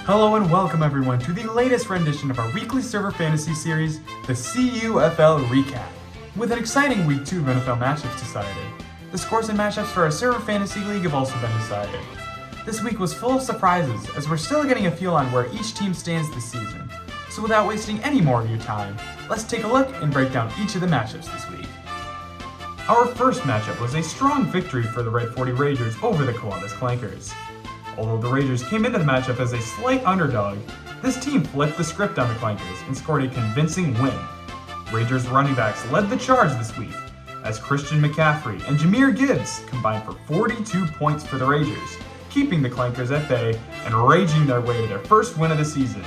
Hello and welcome everyone to the latest rendition of our weekly server fantasy series, the CUFL Recap. With an exciting Week 2 of NFL matchups decided, the scores and matchups for our server fantasy league have also been decided. This week was full of surprises as we're still getting a feel on where each team stands this season. So without wasting any more of your time, let's take a look and break down each of the matchups this week. Our first matchup was a strong victory for the Red 40 Ragers over the Columbus Clankers. Although the Ragers came into the matchup as a slight underdog, this team flipped the script on the Clankers and scored a convincing win. Ragers running backs led the charge this week, as Christian McCaffrey and Jahmyr Gibbs combined for 42 points for the Ragers, keeping the Clankers at bay and raging their way to their first win of the season.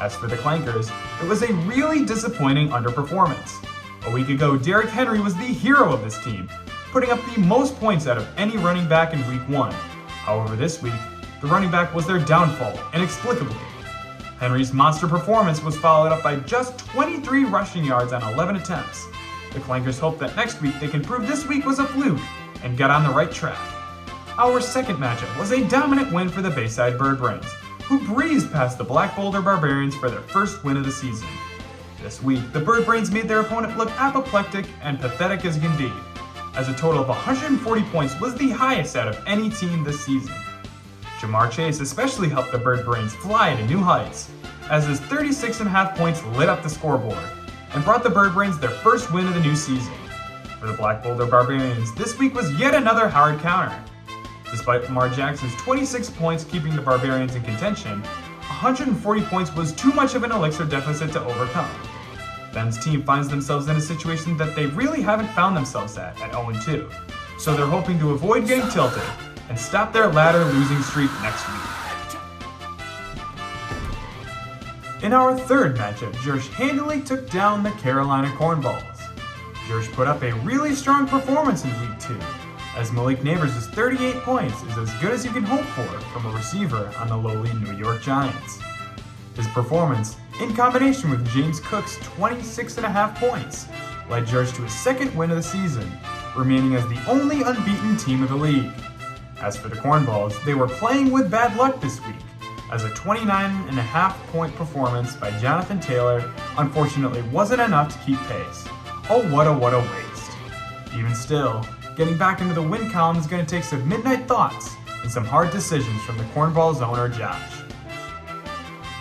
As for the Clankers, it was a really disappointing underperformance. A week ago, Derrick Henry was the hero of this team, putting up the most points out of any running back in Week 1. However, this week, the running back was their downfall, inexplicably. Henry's monster performance was followed up by just 23 rushing yards on 11 attempts. The Clankers hope that next week they can prove this week was a fluke and get on the right track. Our second matchup was a dominant win for the Bayside Birdbrains, who breezed past the Black Boulder Barbarians for their first win of the season. This week, the Birdbrains made their opponent look apoplectic and pathetic as can be, as a total of 140 points was the highest out of any team this season. Jamar Chase especially helped the Birdbrains fly to new heights, as his 36.5 points lit up the scoreboard and brought the Birdbrains their first win of the new season. For the Black Boulder Barbarians, this week was yet another hard counter. Despite Lamar Jackson's 26 points keeping the Barbarians in contention, 140 points was too much of an elixir deficit to overcome. Ben's team finds themselves in a situation that they really haven't found themselves at 0-2, so they're hoping to avoid getting tilted and stop their ladder losing streak next week. In our third matchup, Jersh handily took down the Carolina Cornballs. Jersh put up a really strong performance in Week 2, as Malik Neighbors' 38 points is as good as you can hope for from a receiver on the lowly New York Giants. His performance, in combination with James Cook's 26.5 points, led Jersh to his second win of the season, remaining as the only unbeaten team of the league. As for the Cornballs, they were playing with bad luck this week, as a 29.5 point performance by Jonathan Taylor unfortunately wasn't enough to keep pace. Oh, what a waste. Even still, getting back into the win column is going to take some midnight thoughts and some hard decisions from the Cornballs owner Josh.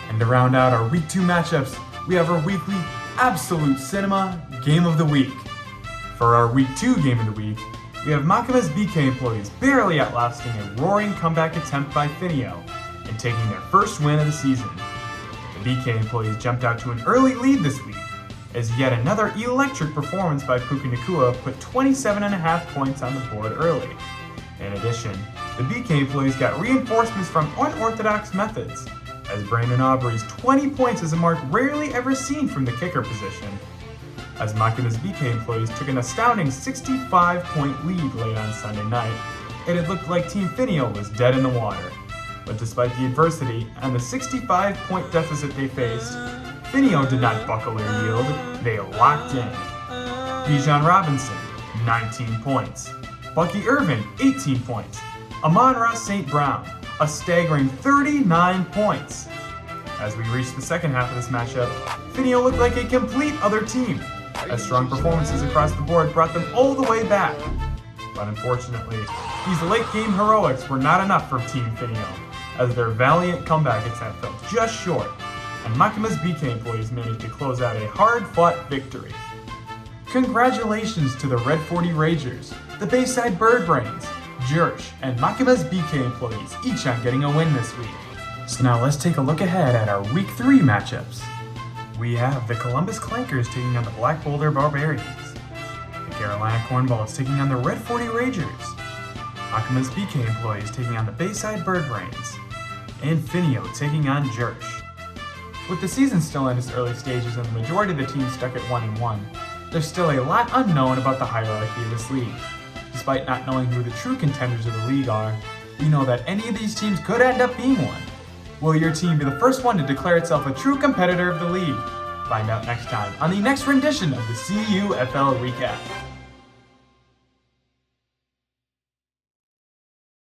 And to round out our Week 2 matchups, we have our weekly Absolute Cinema Game of the Week. For our Week 2 Game of the Week, we have Makima's BK employees barely outlasting a roaring comeback attempt by Finio and taking their first win of the season. The BK employees jumped out to an early lead this week, as yet another electric performance by Puka Nacua put 27.5 points on the board early. In addition, the BK employees got reinforcements from unorthodox methods, as Brandon Aubrey's 20 points is a mark rarely ever seen from the kicker position. As Makima's BK employees took an astounding 65-point lead late on Sunday night, it had looked like Team Finio was dead in the water. But despite the adversity and the 65-point deficit they faced, Finio did not buckle or yield, they locked in. Bijan Robinson, 19 points. Bucky Irvin, 18 points. Amon-Ra St. Brown, a staggering 39 points. As we reached the second half of this matchup, Finio looked like a complete other team, as strong performances across the board brought them all the way back. But unfortunately, these late-game heroics were not enough for Team Finio, as their valiant comeback attempt fell just short, and Makima's BK employees managed to close out a hard-fought victory. Congratulations to the Red 40 Ragers, the Bayside Birdbrains, Jersh, and Makima's BK employees, each on getting a win this week. So now let's take a look ahead at our Week 3 matchups. We have the Columbus Clankers taking on the Black Boulder Barbarians, the Carolina Cornballs taking on the Red 40 Ragers, Makima's BK employees taking on the Bayside Birdbrains, and Finio taking on Jersh. With the season still in its early stages and the majority of the teams stuck at 1-1, there's still a lot unknown about the hierarchy of this league. Despite not knowing who the true contenders of the league are, we know that any of these teams could end up being one. Will your team be the first one to declare itself a true competitor of the league? Find out next time on the next rendition of the CUFL Recap.